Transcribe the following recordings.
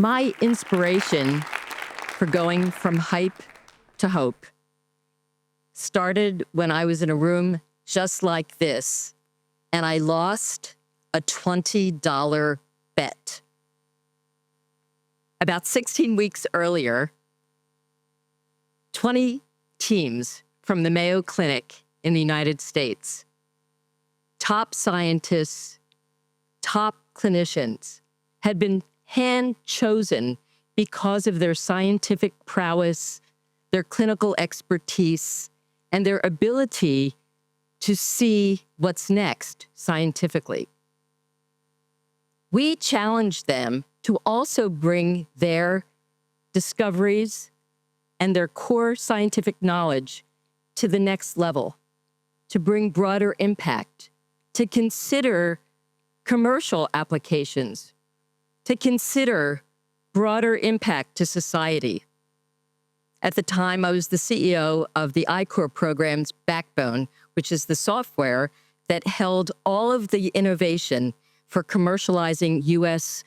My inspiration for going from hype to hope started when I was in a room just like this, and I lost a $20 bet. About 16 weeks earlier, 20 teams from the Mayo Clinic in the United States, top scientists, top clinicians, had been hand-chosen because of their scientific prowess, their clinical expertise, and their ability to see what's next scientifically. We challenged them to also bring their discoveries and their core scientific knowledge to the next level, to bring broader impact, to consider commercial applications, to consider broader impact to society. At the time, I was the CEO of the I-Corps program's Backbone, which is the software that held all of the innovation for commercializing U.S.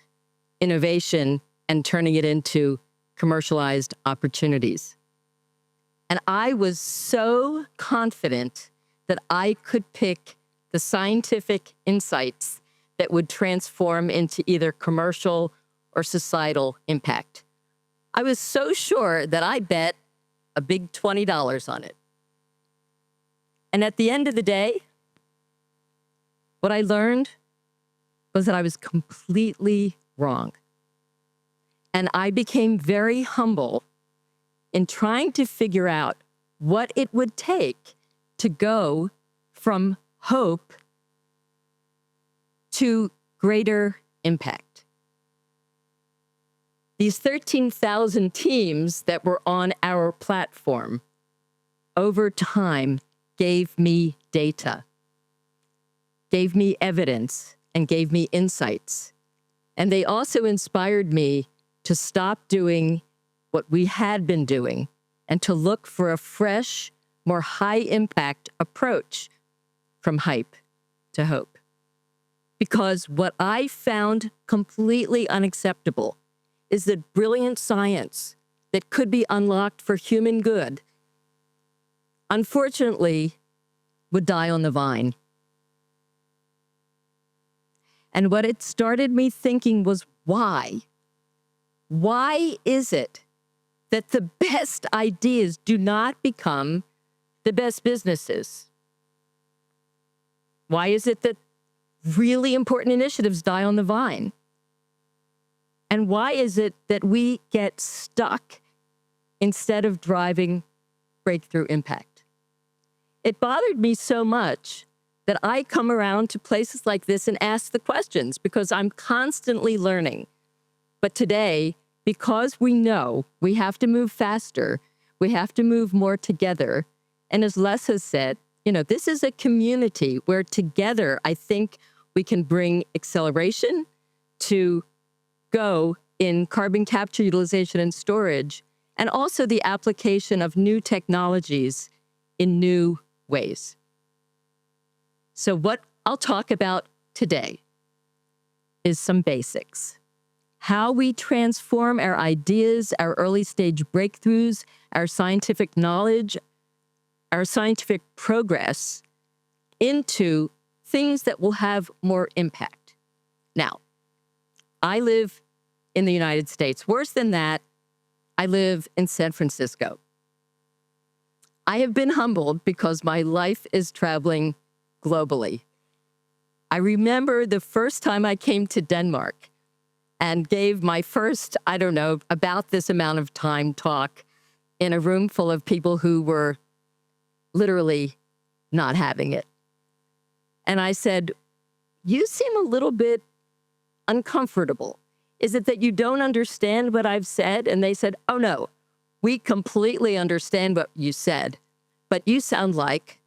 innovation and turning it into commercialized opportunities. And I was so confident that I could pick the scientific insights that would transform into either commercial or societal impact. I was so sure that I bet a big $20 on it. And at the end of the day, what I learned was that I was completely wrong. And I became very humble in trying to figure out what it would take to go from hope to greater impact. These 13,000 teams that were on our platform over time gave me data, gave me evidence, and gave me insights. And they also inspired me to stop doing what we had been doing and to look for a fresh, more high-impact approach from hype to hope. Because what I found completely unacceptable is that brilliant science that could be unlocked for human good, unfortunately, would die on the vine. And what it started me thinking was, why? Why is it that the best ideas do not become the best businesses? Why is it that really important initiatives die on the vine? And why is it that we get stuck instead of driving breakthrough impact? It bothered me so much that I come around to places like this and ask the questions because I'm constantly learning. But today, because we know we have to move faster, we have to move more together. And as Les has said, this is a community where together, I think we can bring acceleration to go in carbon capture, utilization, and storage, and also the application of new technologies in new ways. So what I'll talk about today is some basics. How we transform our ideas, our early stage breakthroughs, our scientific knowledge, our scientific progress into things that will have more impact. Now, I live in the United States. Worse than that, I live in San Francisco. I have been humbled because my life is traveling globally. I remember the first time I came to Denmark and gave my first, about this amount of time talk in a room full of people who were literally not having it. And I said, "You seem a little bit uncomfortable. Is it that you don't understand what I've said?" And they said, "Oh no, we completely understand what you said, but you sound like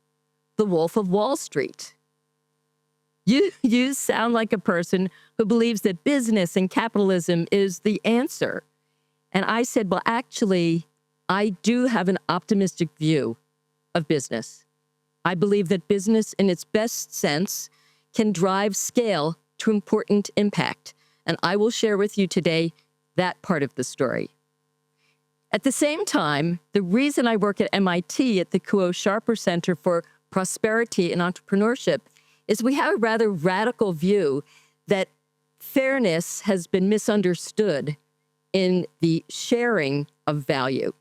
the Wolf of Wall Street. You sound like a person who believes that business and capitalism is the answer." And I said, well, actually, I do have an optimistic view of business. I believe that business in its best sense can drive scale to important impact. And I will share with you today that part of the story. At the same time, the reason I work at MIT at the Kuo Sharper Center for Prosperity and Entrepreneurship is we have a rather radical view that fairness has been misunderstood in the sharing of value.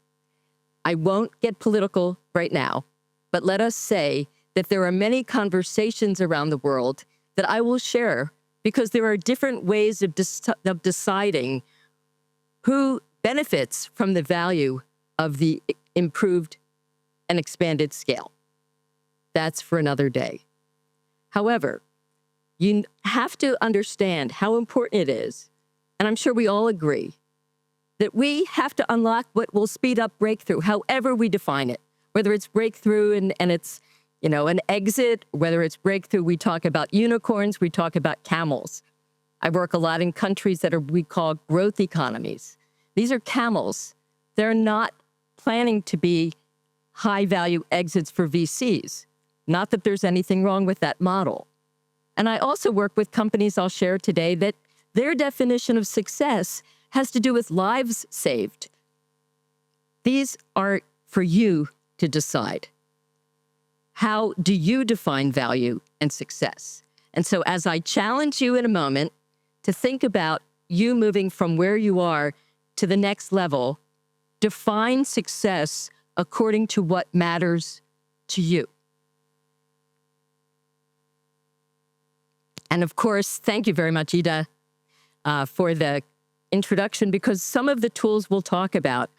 I won't get political right now, but let us say that there are many conversations around the world that I will share because there are different ways of deciding who benefits from the value of the improved and expanded scale. That's for another day. However, you have to understand how important it is, and I'm sure we all agree, that we have to unlock what will speed up breakthrough, however we define it, whether it's breakthrough and it's, an exit, whether it's breakthrough, we talk about unicorns, we talk about camels. I work a lot in countries that we call growth economies. These are camels. They're not planning to be high-value exits for VCs. Not that there's anything wrong with that model. And I also work with companies I'll share today that their definition of success has to do with lives saved. These are for you to decide. How do you define value and success? And so as I challenge you in a moment to think about you moving from where you are to the next level, define success according to what matters to you. And of course, thank you very much, Ida, for the introduction, because some of the tools we'll talk about,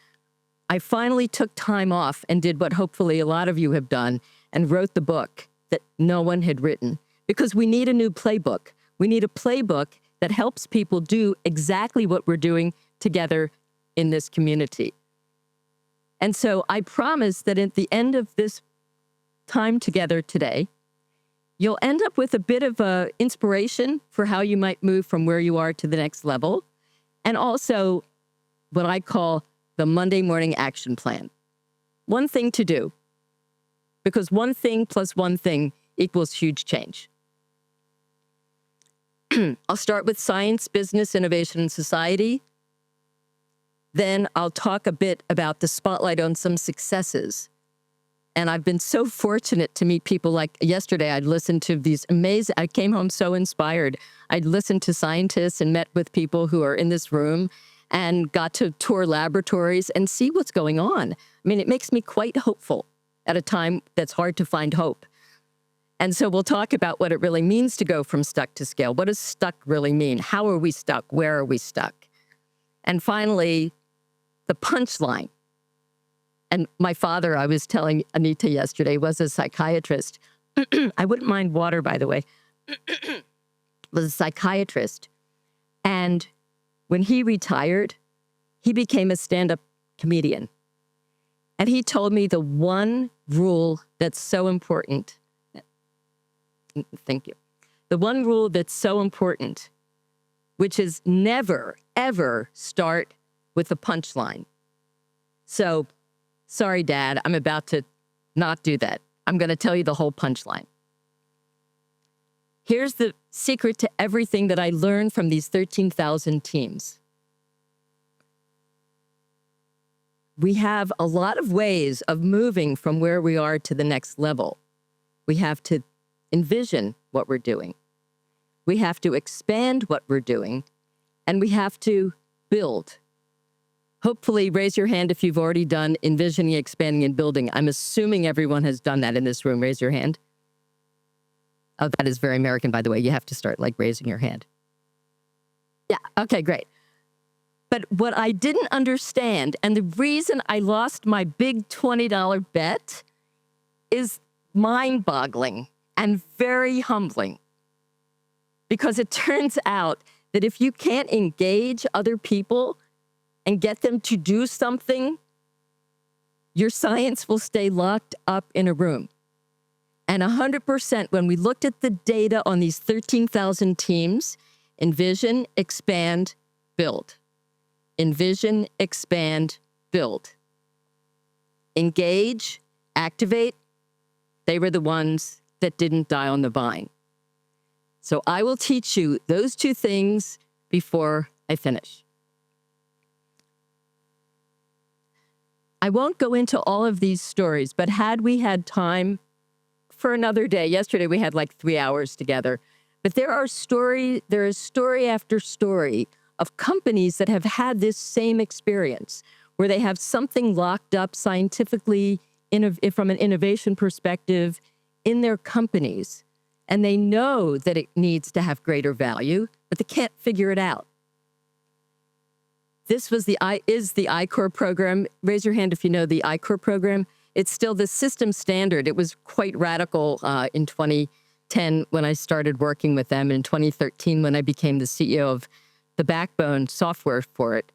I finally took time off and did what hopefully a lot of you have done and wrote the book that no one had written, because we need a new playbook. We need a playbook that helps people do exactly what we're doing together in this community. And so I promise that at the end of this time together today, you'll end up with a bit of a inspiration for how you might move from where you are to the next level, and also what I call the Monday morning action plan. One thing to do, because one thing plus one thing equals huge change. I'll start with science, business, innovation, and society. Then I'll talk a bit about the spotlight on some successes. And I've been so fortunate to meet people like yesterday. I'd listened to these amazing, I came home so inspired. I'd listened to scientists and met with people who are in this room and got to tour laboratories and see what's going on. I mean, it makes me quite hopeful at a time that's hard to find hope. And so we'll talk about what it really means to go from stuck to scale. What does stuck really mean? How are we stuck? Where are we stuck? And finally, the punchline. And my father, I was telling Anita yesterday, was a psychiatrist. I wouldn't mind water, by the way. Was a psychiatrist. And when he retired, he became a stand-up comedian. And he told me the one rule that's so important. Thank you. The one rule that's so important, which is never, ever start with a punchline. So, sorry, Dad, I'm about to not do that. I'm going to tell you the whole punchline. Here's the secret to everything that I learned from these 13,000 teams. We have a lot of ways of moving from where we are to the next level. We have to envision what we're doing. We have to expand what we're doing, and we have to build. Hopefully, raise your hand if you've already done envisioning, expanding, and building. I'm assuming everyone has done that in this room. Raise your hand. Oh, that is very American, by the way. You have to start like raising your hand. Yeah, okay, great. But what I didn't understand, and the reason I lost my big $20 bet, is mind-boggling and very humbling. Because it turns out that if you can't engage other people and get them to do something, your science will stay locked up in a room. And 100%, when we looked at the data on these 13,000 teams, envision, expand, build. Envision, expand, build. Engage, activate, they were the ones that didn't die on the vine. So I will teach you those two things before I finish. I won't go into all of these stories, but had we had time for another day, yesterday we had like 3 hours together, but there is story after story of companies that have had this same experience where they have something locked up scientifically from an innovation perspective in their companies, and they know that it needs to have greater value, but they can't figure it out. This was the I-Corps program. Raise your hand if you know the I-Corps program. It's still the system standard. It was quite radical in 2010 when I started working with them, and in 2013 when I became the CEO of the backbone software for it,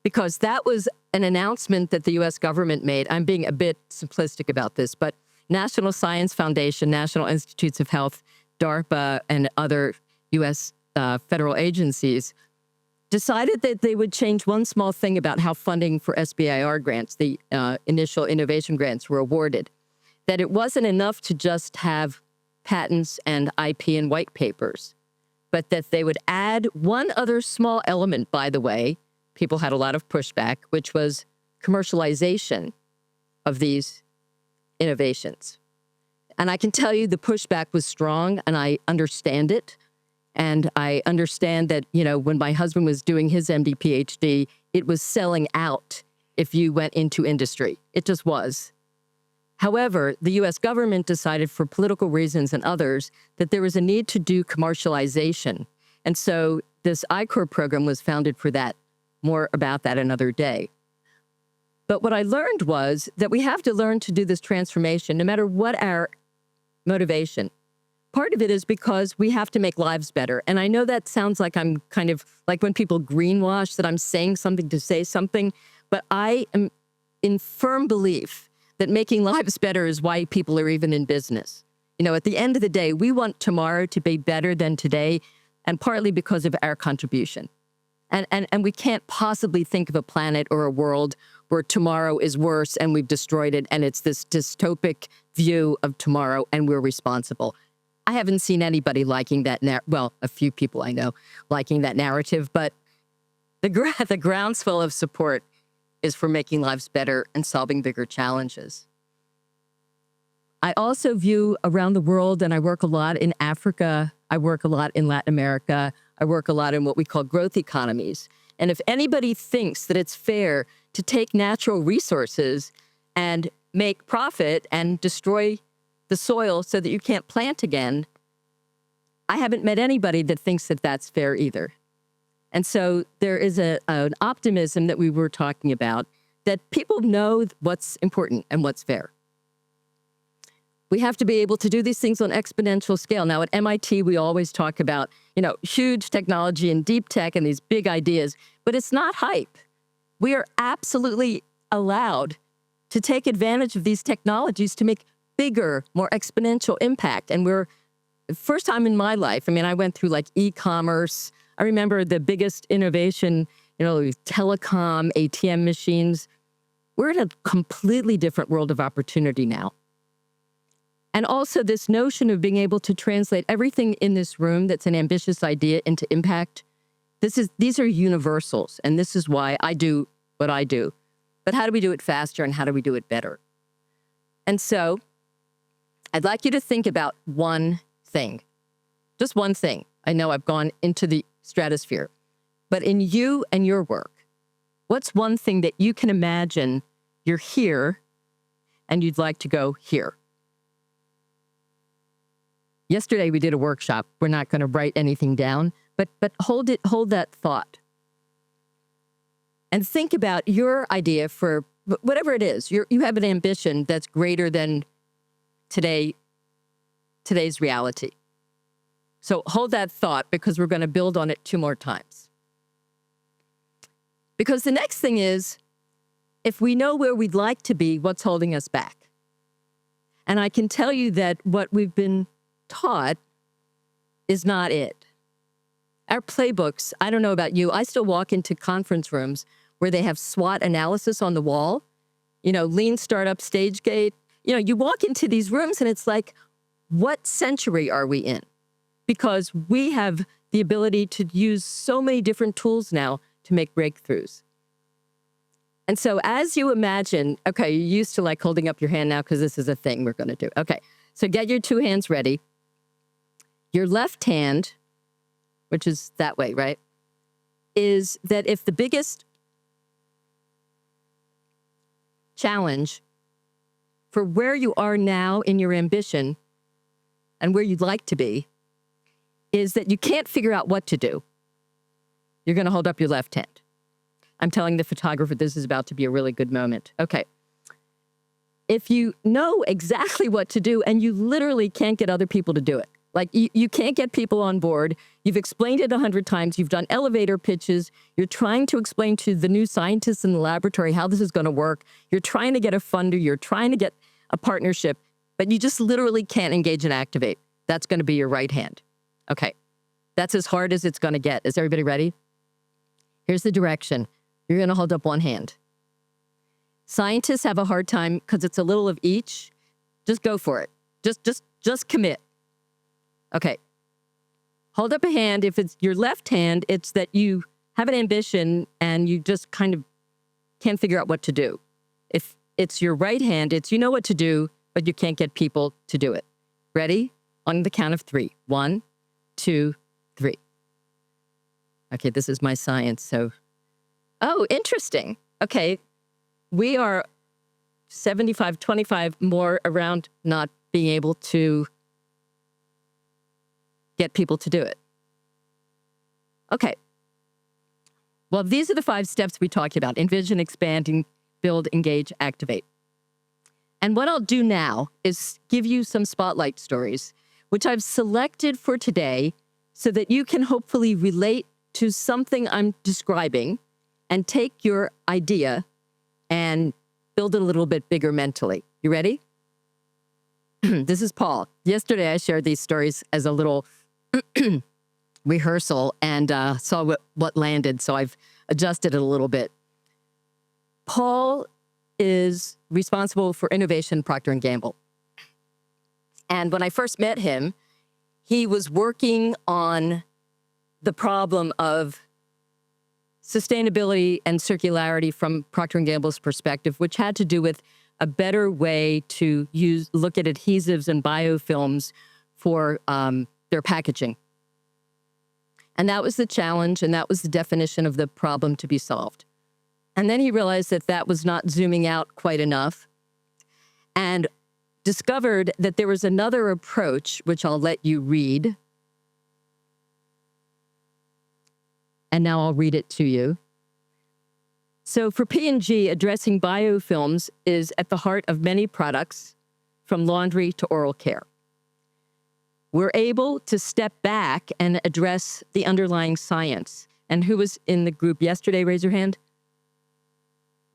because that was an announcement that the U.S. government made. I'm being a bit simplistic about this, but National Science Foundation, National Institutes of Health, DARPA, and other U.S. Federal agencies decided that they would change one small thing about how funding for SBIR grants, the initial innovation grants, were awarded. That it wasn't enough to just have patents and IP and white papers, but that they would add one other small element, by the way. People had a lot of pushback, which was commercialization of these innovations. And I can tell you the pushback was strong, and I understand it. And I understand that, when my husband was doing his MD PhD, it was selling out if you went into industry. It just was. However, the U.S. government decided for political reasons and others that there was a need to do commercialization. And so this I-Corps program was founded for that. More about that another day. But what I learned was that we have to learn to do this transformation, no matter what our motivation. Part of it is because we have to make lives better. And I know that sounds like I'm kind of like when people greenwash that I'm saying something to say something, but I am in firm belief that making lives better is why people are even in business. At the end of the day, we want tomorrow to be better than today, and partly because of our contribution. And we can't possibly think of a planet or a world where tomorrow is worse and we've destroyed it, and it's this dystopic view of tomorrow and we're responsible. I haven't seen anybody liking that. Well, a few people I know liking that narrative, but the groundswell of support is for making lives better and solving bigger challenges. I also view around the world, and I work a lot in Africa, I work a lot in Latin America, I work a lot in what we call growth economies. And if anybody thinks that it's fair to take natural resources and make profit and destroy the soil so that you can't plant again, I haven't met anybody that thinks that that's fair either. And so there is an optimism that we were talking about, that people know what's important and what's fair. We have to be able to do these things on exponential scale. Now, at MIT, we always talk about, huge technology and deep tech and these big ideas, but it's not hype. We are absolutely allowed to take advantage of these technologies to make bigger, more exponential impact. And we're, first time in my life, I went through like e-commerce. I remember the biggest innovation, telecom, ATM machines. We're in a completely different world of opportunity now. And also this notion of being able to translate everything in this room that's an ambitious idea into impact. These are universals, and this is why I do what I do. But how do we do it faster, and how do we do it better? And so I'd like you to think about one thing, just one thing. I know I've gone into the stratosphere, but in you and your work, what's one thing that you can imagine you're here and you'd like to go here? Yesterday, we did a workshop. We're not going to write anything down, but hold that thought. And think about your idea for whatever it is. You have an ambition that's greater than today's reality. So hold that thought, because we're going to build on it 2 more times. Because the next thing is, if we know where we'd like to be, what's holding us back? And I can tell you that what we've been taught is not it. Our playbooks, I don't know about you, I still walk into conference rooms where they have SWOT analysis on the wall, lean startup stage gate. You walk into these rooms and it's like, what century are we in? Because we have the ability to use so many different tools now to make breakthroughs. And so as you imagine, okay, you're used to like holding up your hand now because this is a thing we're going to do. Okay, so get your two hands ready. Your left hand, which is that way, right, is that if the biggest challenge for where you are now in your ambition and where you'd like to be is that you can't figure out what to do, you're going to hold up your left hand. I'm telling the photographer this is about to be a really good moment. Okay. If you know exactly what to do and you literally can't get other people to do it, like you can't get people on board, you've explained it 100 times, you've done elevator pitches, you're trying to explain to the new scientists in the laboratory how this is going to work, you're trying to get a funder, you're trying to get a partnership, but you just literally can't engage and activate. That's going to be your right hand. Okay. That's as hard as it's going to get. Is everybody ready? Here's the direction. You're going to hold up one hand. Scientists have a hard time because it's a little of each. Just go for it. Just commit. Okay. Hold up a hand. If it's your left hand, it's that you have an ambition and you just kind of can't figure out what to do. If it's your right hand, it's you know what to do, but you can't get people to do it. Ready? On the count of 3. 1, 2, 3. Okay, this is my science, so... Oh, interesting. Okay. We are 75-25 more around not being able to get people to do it. Okay. Well, these are the 5 steps we talked about: envision, expand, build, engage, activate. And what I'll do now is give you some spotlight stories, which I've selected for today so that you can hopefully relate to something I'm describing and take your idea and build it a little bit bigger mentally. You ready? This is Paul. Yesterday, I shared these stories as a little rehearsal and saw what landed, so I've adjusted it a little bit. Paul is responsible for innovation at Procter & Gamble. And when I first met him, he was working on the problem of sustainability and circularity from Procter & Gamble's perspective, which had to do with a better way to look at adhesives and biofilms for their packaging. And that was the challenge, and that was the definition of the problem to be solved. And then he realized that that was not zooming out quite enough and discovered that there was another approach, which I'll let you read. And now I'll read it to you. So for P&G, addressing biofilms is at the heart of many products, from laundry to oral care. We're able to step back and address the underlying science. And who was in the group yesterday? Raise your hand.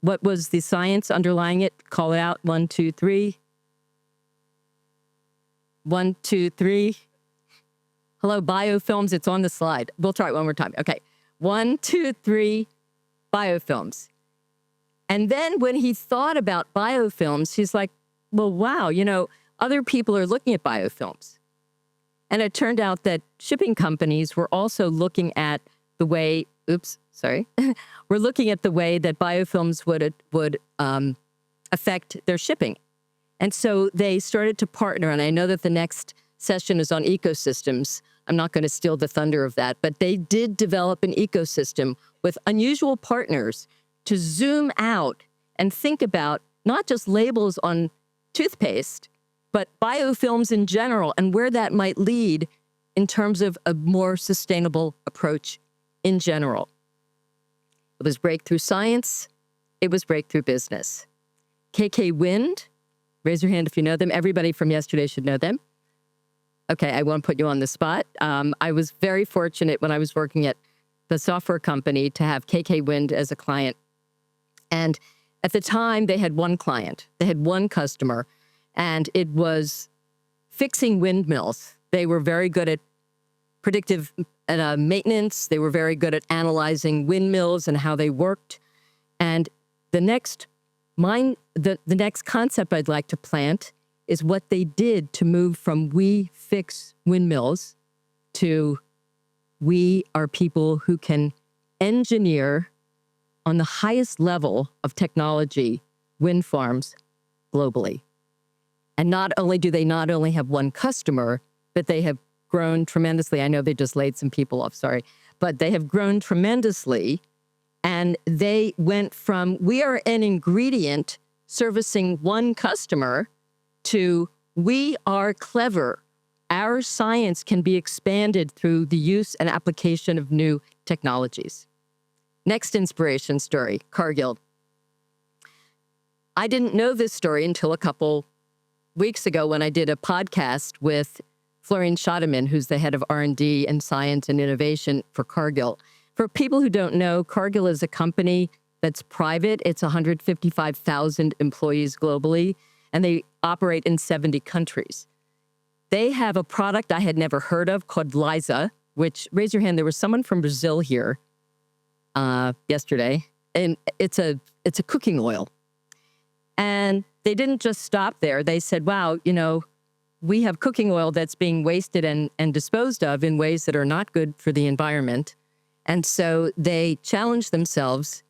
What was the science underlying it? Call it out. 1, 2, 3. 1, 2, 3. Hello, biofilms. It's on the slide. We'll try it one more time. Okay. 1, 2, 3, biofilms. And then when he thought about biofilms, he's like, well, wow, other people are looking at biofilms. And it turned out that shipping companies were also looking at the way, we're looking at the way that biofilms would affect their shipping. And so they started to partner, and I know that the next session is on ecosystems. I'm not going to steal the thunder of that, but they did develop an ecosystem with unusual partners to zoom out and think about not just labels on toothpaste, but biofilms in general and where that might lead in terms of a more sustainable approach in general. It was breakthrough science. It was breakthrough business. KK Wind, raise your hand if you know them. Everybody from yesterday should know them. Okay, I won't put you on the spot. I was very fortunate when I was working at the software company to have KK Wind as a client. And at the time, they had one client. They had one customer, and it was fixing windmills. They were very good at predictive maintenance. They were very good at analyzing windmills and how they worked. And the next concept I'd like to plant is what they did to move from we fix windmills to we are people who can engineer on the highest level of technology wind farms globally. And not only do they not only have one customer, but they have grown tremendously. I know they just laid some people off, sorry, but they have grown tremendously. And they went from, we are an ingredient servicing one customer, to we are clever. Our science can be expanded through the use and application of new technologies. Next inspiration story, Cargill. I didn't know this story until a couple weeks ago when I did a podcast with Florian Schotteman, who's the head of R&D and science and innovation for Cargill. For people who don't know, Cargill is a company that's private. It's 155,000 employees globally, and they operate in 70 countries. They have a product I had never heard of called Liza, which, raise your hand, there was someone from Brazil here yesterday, and it's a cooking oil. And they didn't just stop there. They said, wow, you know, we have cooking oil that's being wasted and disposed of in ways that are not good for the environment. And so they challenged themselves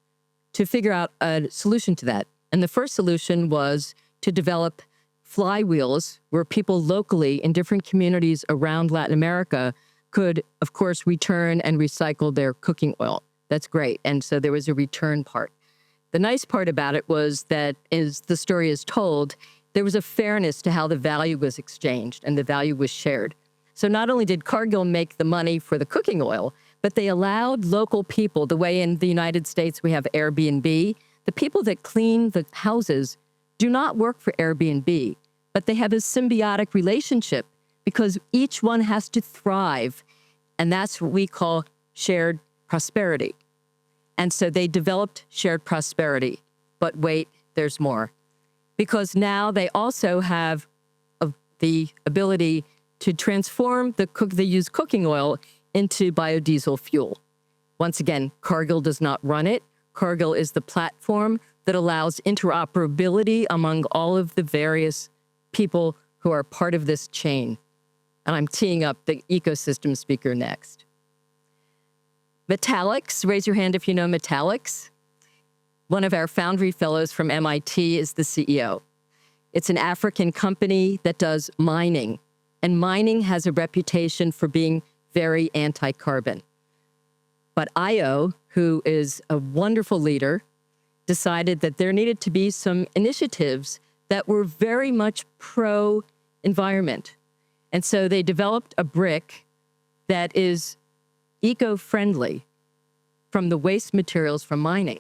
to figure out a solution to that. And the first solution was to develop flywheels where people locally in different communities around Latin America could, of course, return and recycle their cooking oil. That's great. And so there was a return part. The nice part about it was that, as the story is told, there was a fairness to how the value was exchanged and the value was shared. So not only did Cargill make the money for the cooking oil, but they allowed local people, the way in the United States we have Airbnb, the people that clean the houses do not work for Airbnb, but they have a symbiotic relationship because each one has to thrive. And that's what we call shared prosperity. And so they developed shared prosperity. But wait, there's more. Because now they also have the ability to transform they use cooking oil into biodiesel fuel. Once again, Cargill does not run it. Cargill is the platform that allows interoperability among all of the various people who are part of this chain. And I'm teeing up the ecosystem speaker next. Metallics, raise your hand if you know Metallics. One of our Foundry Fellows from MIT is the CEO. It's an African company that does mining, and mining has a reputation for being very anti-carbon. But IO, who is a wonderful leader, decided that there needed to be some initiatives that were very much pro-environment. And so they developed a brick that is eco-friendly from the waste materials from mining.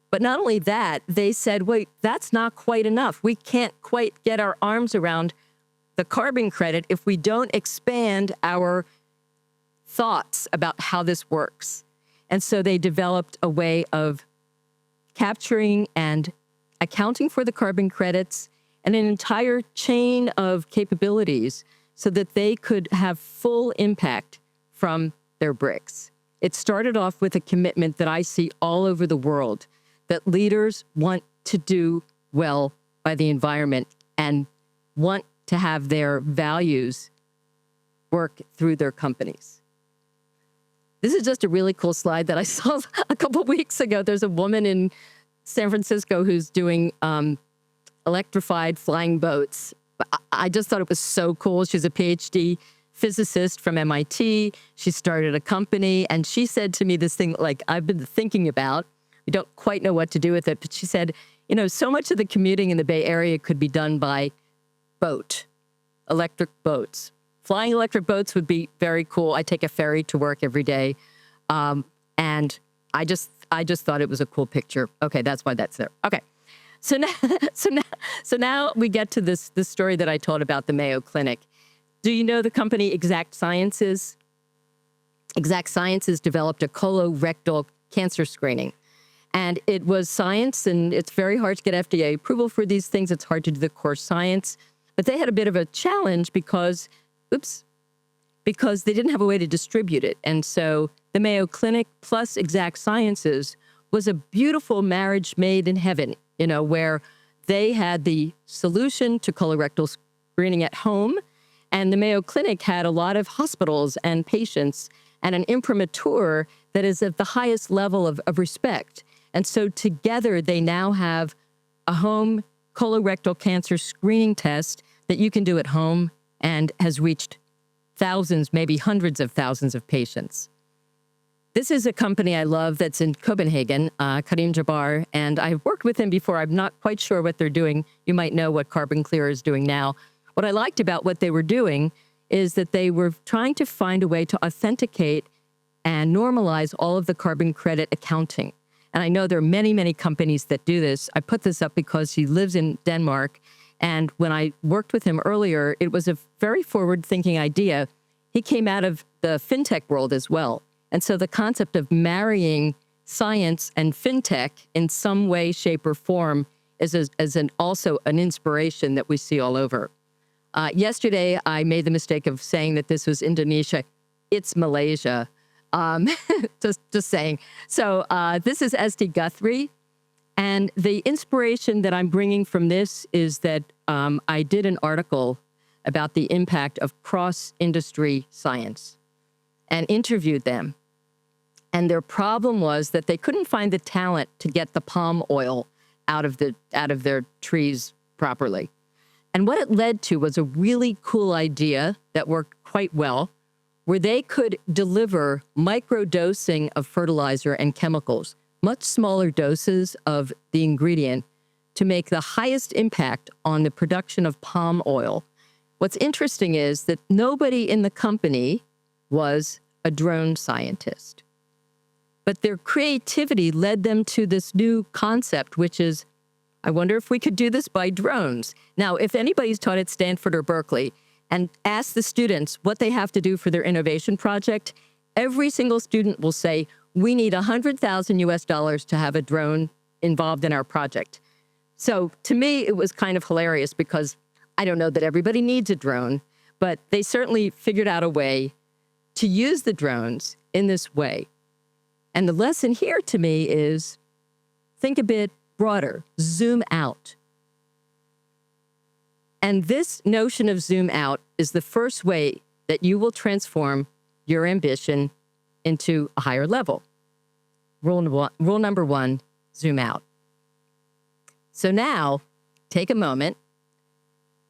But not only that, they said, wait, that's not quite enough. We can't quite get our arms around the carbon credit if we don't expand our thoughts about how this works. And so they developed a way of capturing and accounting for the carbon credits and an entire chain of capabilities so that they could have full impact from their bricks. It started off with a commitment that I see all over the world, that leaders want to do well by the environment and want to have their values work through their companies. This is just a really cool slide that I saw a couple weeks ago. There's a woman in San Francisco who's doing electrified flying boats. I just thought it was so cool. She's a PhD physicist from MIT. She started a company, and she said to me this thing like I've been thinking about. We don't quite know what to do with it, but she said, you know, so much of the commuting in the Bay Area could be done by boat, electric boats. Flying electric boats would be very cool. I take a ferry to work every day. And I just thought it was a cool picture. Okay, that's why that's there. Okay. So now we get to this story that I told about the Mayo Clinic. Do you know the company Exact Sciences? Exact Sciences developed a colorectal cancer screening. And it was science, and it's very hard to get FDA approval for these things. It's hard to do the core science. But they had a bit of a challenge because they didn't have a way to distribute it. And so the Mayo Clinic plus Exact Sciences was a beautiful marriage made in heaven, you know, where they had the solution to colorectal screening at home, and the Mayo Clinic had a lot of hospitals and patients and an imprimatur that is at the highest level of respect. And so together they now have a home colorectal cancer screening test that you can do at home and has reached thousands, maybe hundreds of thousands of patients. This is a company I love that's in Copenhagen, Karim Jabbar, and I've worked with him before. I'm not quite sure what they're doing. You might know what Carbon Clear is doing now. What I liked about what they were doing is that they were trying to find a way to authenticate and normalize all of the carbon credit accounting. And I know there are many, many companies that do this. I put this up because he lives in Denmark. And when I worked with him earlier, it was a very forward-thinking idea. He came out of the fintech world as well. And so the concept of marrying science and fintech in some way, shape, or form is also an inspiration that we see all over. Yesterday, I made the mistake of saying that this was Indonesia. It's Malaysia. Just saying. So this is SD Guthrie. And the inspiration that I'm bringing from this is that I did an article about the impact of cross-industry science and interviewed them. And their problem was that they couldn't find the talent to get the palm oil out of their trees properly. And what it led to was a really cool idea that worked quite well, where they could deliver microdosing of fertilizer and chemicals, much smaller doses of the ingredient, to make the highest impact on the production of palm oil. What's interesting is that nobody in the company was a drone scientist. But their creativity led them to this new concept, which is, I wonder if we could do this by drones. Now, if anybody's taught at Stanford or Berkeley and asked the students what they have to do for their innovation project, every single student will say, we need $100,000 to have a drone involved in our project. So to me, it was kind of hilarious because I don't know that everybody needs a drone, but they certainly figured out a way to use the drones in this way. And the lesson here to me is think a bit broader, zoom out. And this notion of zoom out is the first way that you will transform your ambition into a higher level. Rule number one, zoom out. So now take a moment,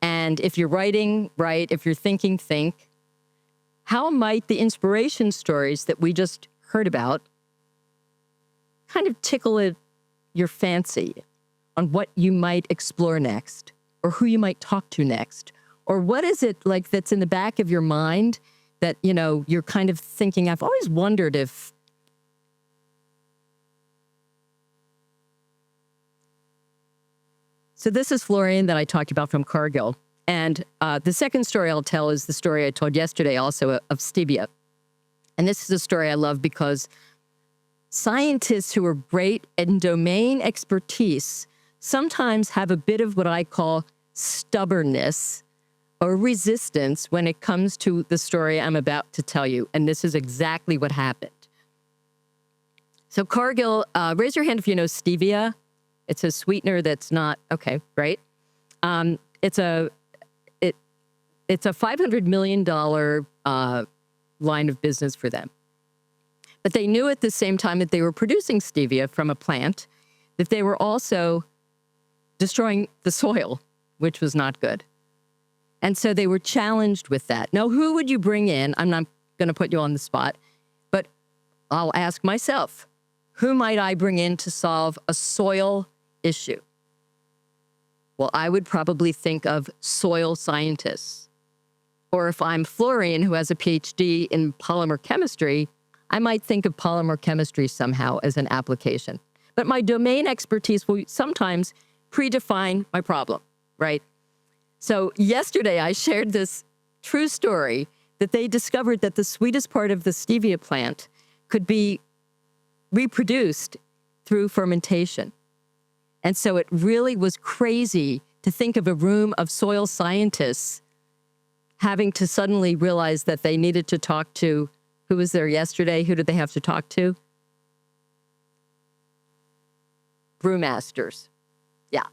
and if you're writing, write. If you're thinking, think. How might the inspiration stories that we just heard about kind of tickle your fancy on what you might explore next, or who you might talk to next? Or what is it like that's in the back of your mind that, you know, you're kind of thinking, I've always wondered if. So this is Florian that I talked about from Cargill. And the second story I'll tell is the story I told yesterday also of stevia. And this is a story I love because scientists who are great in domain expertise sometimes have a bit of what I call stubbornness or resistance when it comes to the story I'm about to tell you. And this is exactly what happened. So Cargill, raise your hand if you know stevia. It's a sweetener that's not, okay, right? It's a $500 million line of business for them. But they knew at the same time that they were producing stevia from a plant, that they were also destroying the soil, which was not good. And so they were challenged with that. Now, who would you bring in? I'm not going to put you on the spot, but I'll ask myself, who might I bring in to solve a soil issue? Well, I would probably think of soil scientists. Or if I'm Florian, who has a PhD in polymer chemistry, I might think of polymer chemistry somehow as an application. But my domain expertise will sometimes predefine my problem, right? So yesterday I shared this true story that they discovered that the sweetest part of the stevia plant could be reproduced through fermentation. And so it really was crazy to think of a room of soil scientists having to suddenly realize that they needed to talk to, who was there yesterday? Who did they have to talk to? Brewmasters. Yeah.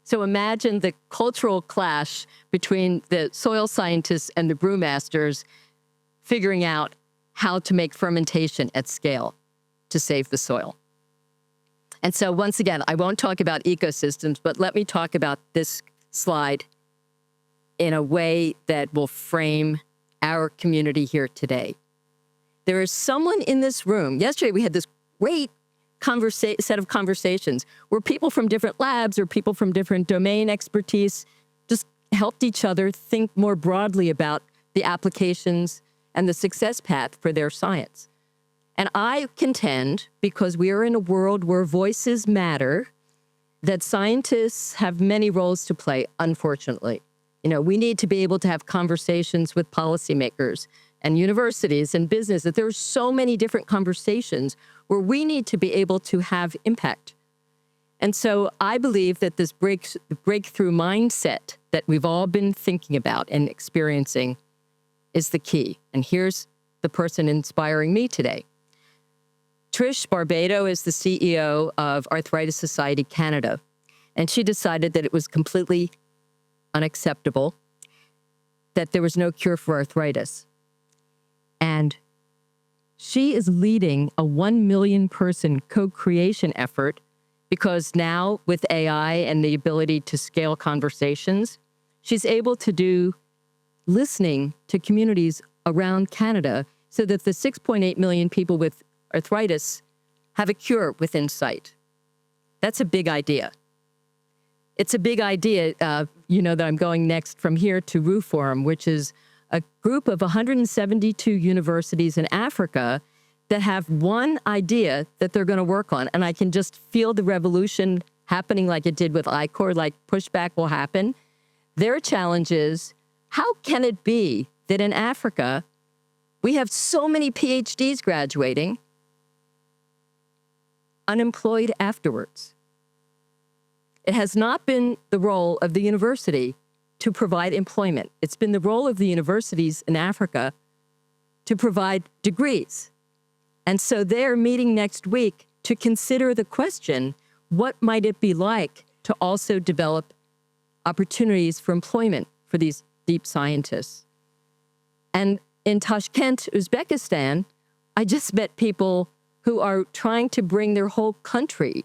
So imagine the cultural clash between the soil scientists and the brewmasters figuring out how to make fermentation at scale to save the soil. And so once again, I won't talk about ecosystems, but let me talk about this slide in a way that will frame our community here today. There is someone in this room. Yesterday, we had this great set of conversations where people from different labs or people from different domain expertise just helped each other think more broadly about the applications and the success path for their science. And I contend, because we are in a world where voices matter, that scientists have many roles to play, unfortunately. You know, we need to be able to have conversations with policymakers and universities and business, that there are so many different conversations where we need to be able to have impact. And so I believe that this breakthrough mindset that we've all been thinking about and experiencing is the key. And here's the person inspiring me today. Trish Barbado is the CEO of Arthritis Society Canada, and she decided that it was completely unacceptable that there was no cure for arthritis. And she is leading a 1 million person co-creation effort because now with AI and the ability to scale conversations, she's able to do listening to communities around Canada so that the 6.8 million people with arthritis have a cure within sight. That's a big idea. It's a big idea, that I'm going next from here to RU Forum, which is a group of 172 universities in Africa that have one idea that they're going to work on. And I can just feel the revolution happening like it did with ICOR, like pushback will happen. Their challenge is, how can it be that in Africa, we have so many PhDs graduating, unemployed afterwards? It has not been the role of the university to provide employment. It's been the role of the universities in Africa to provide degrees. And so they're meeting next week to consider the question, what might it be like to also develop opportunities for employment for these deep scientists? And in Tashkent, Uzbekistan, I just met people who are trying to bring their whole country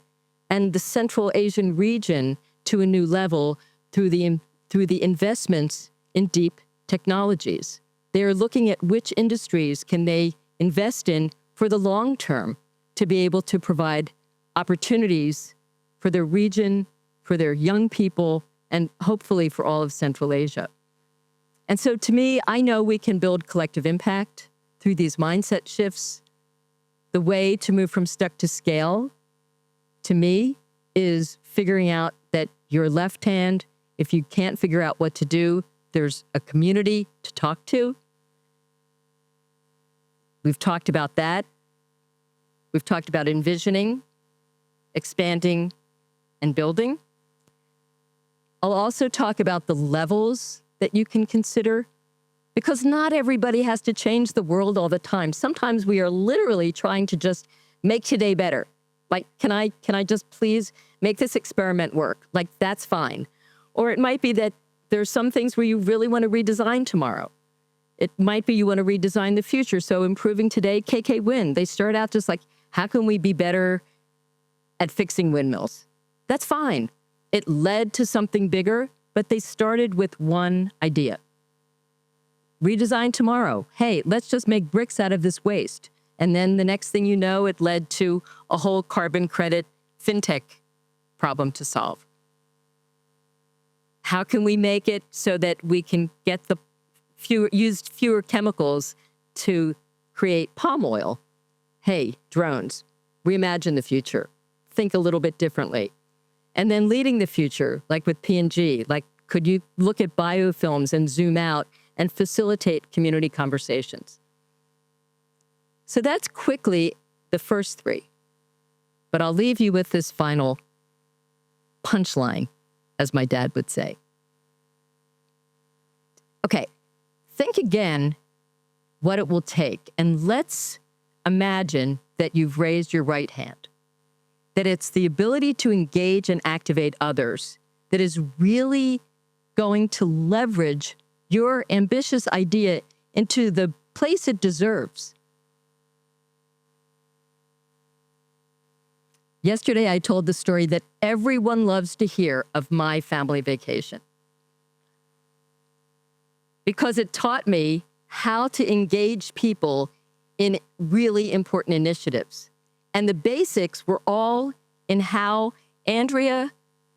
and the Central Asian region to a new level through the investments in deep technologies. They're looking at which industries can they invest in for the long term to be able to provide opportunities for their region, for their young people, and hopefully for all of Central Asia. And so to me, I know we can build collective impact through these mindset shifts. The way to move from stuck to scale, to me, is figuring out that your left hand, if you can't figure out what to do, there's a community to talk to. We've talked about that. We've talked about envisioning, expanding, and building. I'll also talk about the levels that you can consider, because not everybody has to change the world all the time. Sometimes we are literally trying to just make today better. Like, can I just please make this experiment work? Like, that's fine. Or it might be that there's some things where you really want to redesign tomorrow. It might be you want to redesign the future. So improving today, KK Wind, they start out just like, how can we be better at fixing windmills? That's fine. It led to something bigger, but they started with one idea. Redesign tomorrow. Hey, let's just make bricks out of this waste. And then the next thing you know, it led to a whole carbon credit fintech problem to solve. How can we make it so that we can get the fewer chemicals to create palm oil? Hey, drones, reimagine the future. Think a little bit differently. And then leading the future, like with P&G, like could you look at biofilms and zoom out and facilitate community conversations? So that's quickly the first three. But I'll leave you with this final punchline, as my dad would say. Okay, think again what it will take, and let's imagine that you've raised your right hand, that it's the ability to engage and activate others that is really going to leverage your ambitious idea into the place it deserves. Yesterday, I told the story that everyone loves to hear of my family vacation because it taught me how to engage people in really important initiatives. And the basics were all in how Andrea,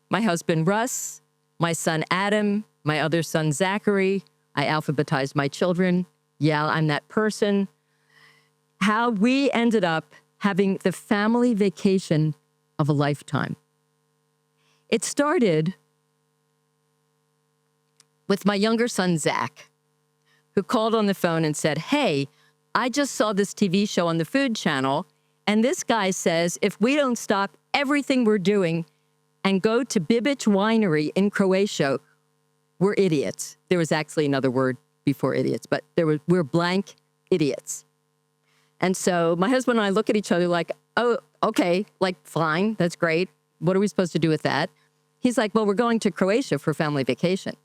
my husband Russ, my son Adam, my other son Zachary, I alphabetized my children. Yeah, I'm that person. How we ended up having the family vacation of a lifetime. It started with my younger son, Zach, who called on the phone and said, "Hey, I just saw this TV show on the Food Channel, and this guy says if we don't stop everything we're doing and go to Bibic Winery in Croatia, we're idiots." There was actually another word before idiots, but we're blank idiots. And so my husband and I look at each other like, "Oh, okay, like, fine, that's great. What are we supposed to do with that?" He's like, "Well, we're going to Croatia for family vacation."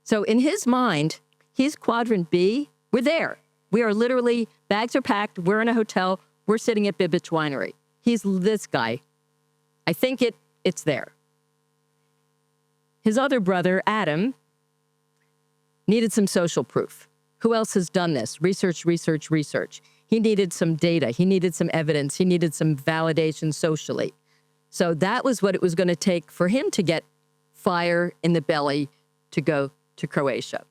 So in his mind, he's quadrant B. We're there. We are literally, bags are packed. We're in a hotel. We're sitting at Bibic Winery. He's this guy. I think it's there. His other brother, Adam, needed some social proof. Who else has done this? Research, research, research. He needed some data. He needed some evidence. He needed some validation socially. So that was what it was going to take for him to get fire in the belly to go to Croatia.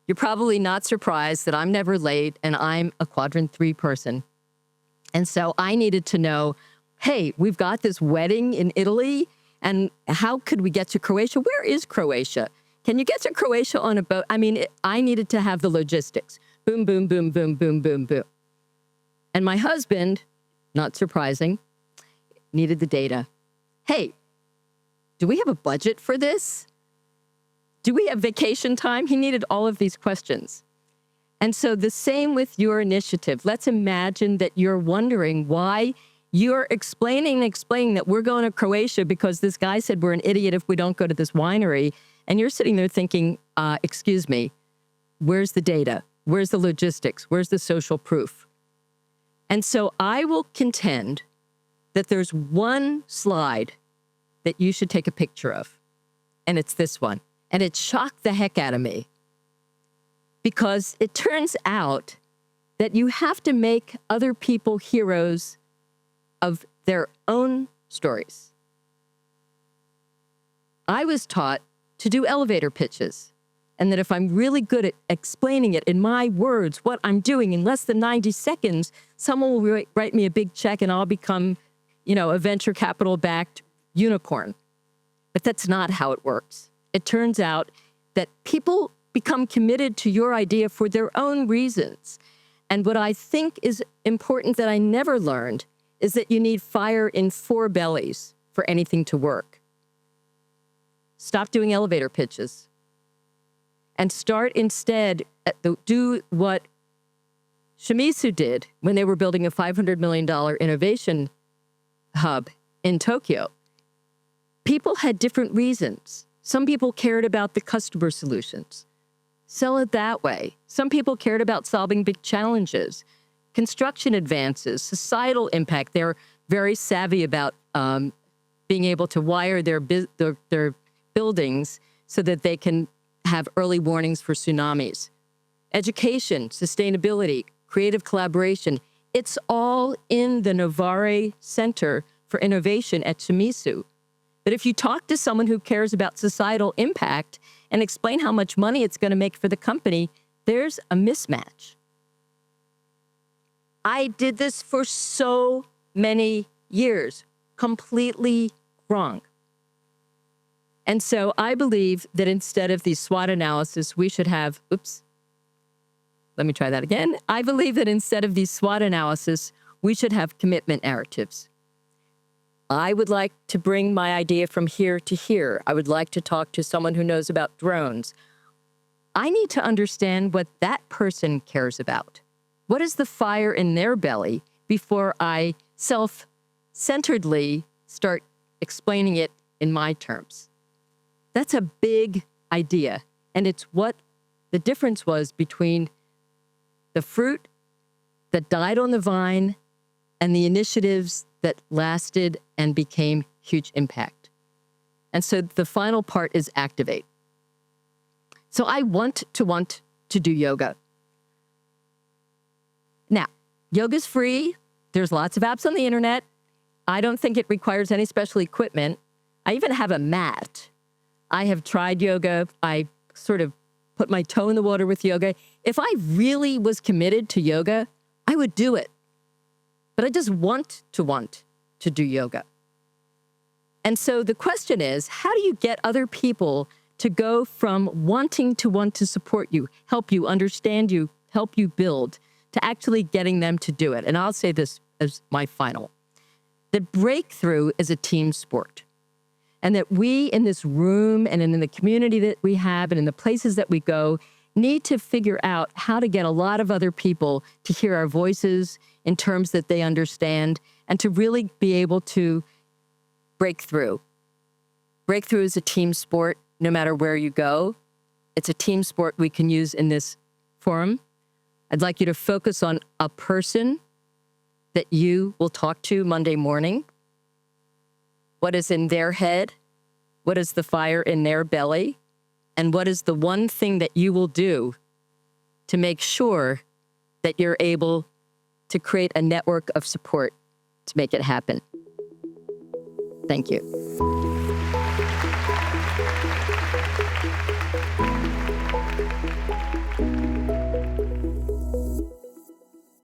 You're probably not surprised that I'm never late and I'm a quadrant 3 person. And so I needed to know, hey, we've got this wedding in Italy, and how could we get to Croatia? Where is Croatia? Can you get to Croatia on a boat? I mean, I needed to have the logistics. Boom, boom, boom, boom, boom, boom, boom. And my husband, not surprising, needed the data. Hey, do we have a budget for this? Do we have vacation time? He needed all of these questions. And so the same with your initiative. Let's imagine that you're wondering why you're explaining that we're going to Croatia because this guy said we're an idiot if we don't go to this winery. And you're sitting there thinking, excuse me, where's the data? Where's the logistics? Where's the social proof? And so I will contend that there's one slide that you should take a picture of, and it's this one. And it shocked the heck out of me because it turns out that you have to make other people heroes of their own stories. I was taught to do elevator pitches, and that if I'm really good at explaining it in my words, what I'm doing in less than 90 seconds, someone will write me a big check and I'll become, a venture capital backed unicorn. But that's not how it works. It turns out that people become committed to your idea for their own reasons. And what I think is important that I never learned is that you need fire in 4 bellies for anything to work. Stop doing elevator pitches and start instead do what Shimizu did when they were building a $500 million innovation hub in Tokyo. People had different reasons. Some people cared about the customer solutions. Sell it that way. Some people cared about solving big challenges, construction advances, societal impact. They're very savvy about being able to wire their buildings so that they can have early warnings for tsunamis. Education, sustainability, creative collaboration. It's all in the Novare Center for Innovation at Shimizu. But if you talk to someone who cares about societal impact and explain how much money it's going to make for the company, there's a mismatch. I did this for so many years, completely wrong. And so I believe that instead of the SWOT analysis, we should have, let me try that again. I believe that instead of the SWOT analysis, we should have commitment narratives. I would like to bring my idea from here to here. I would like to talk to someone who knows about drones. I need to understand what that person cares about. What is the fire in their belly before I self-centeredly start explaining it in my terms? That's a big idea. And it's what the difference was between the fruit that died on the vine and the initiatives that lasted and became huge impact. And so the final part is activate. So I want to do yoga. Now, yoga's free. There's lots of apps on the internet. I don't think it requires any special equipment. I even have a mat. I have tried yoga. I sort of put my toe in the water with yoga. If I really was committed to yoga, I would do it. But I just want to do yoga. And so the question is, how do you get other people to go from wanting to want to support you, help you, understand you, help you build, to actually getting them to do it? And I'll say this as my final. That breakthrough is a team sport. And that we in this room and in the community that we have and in the places that we go need to figure out how to get a lot of other people to hear our voices in terms that they understand and to really be able to break through. Breakthrough is a team sport no matter where you go. It's a team sport we can use in this forum. I'd like you to focus on a person that you will talk to Monday morning. What is in their head? What is the fire in their belly? And what is the one thing that you will do to make sure that you're able to create a network of support to make it happen? Thank you.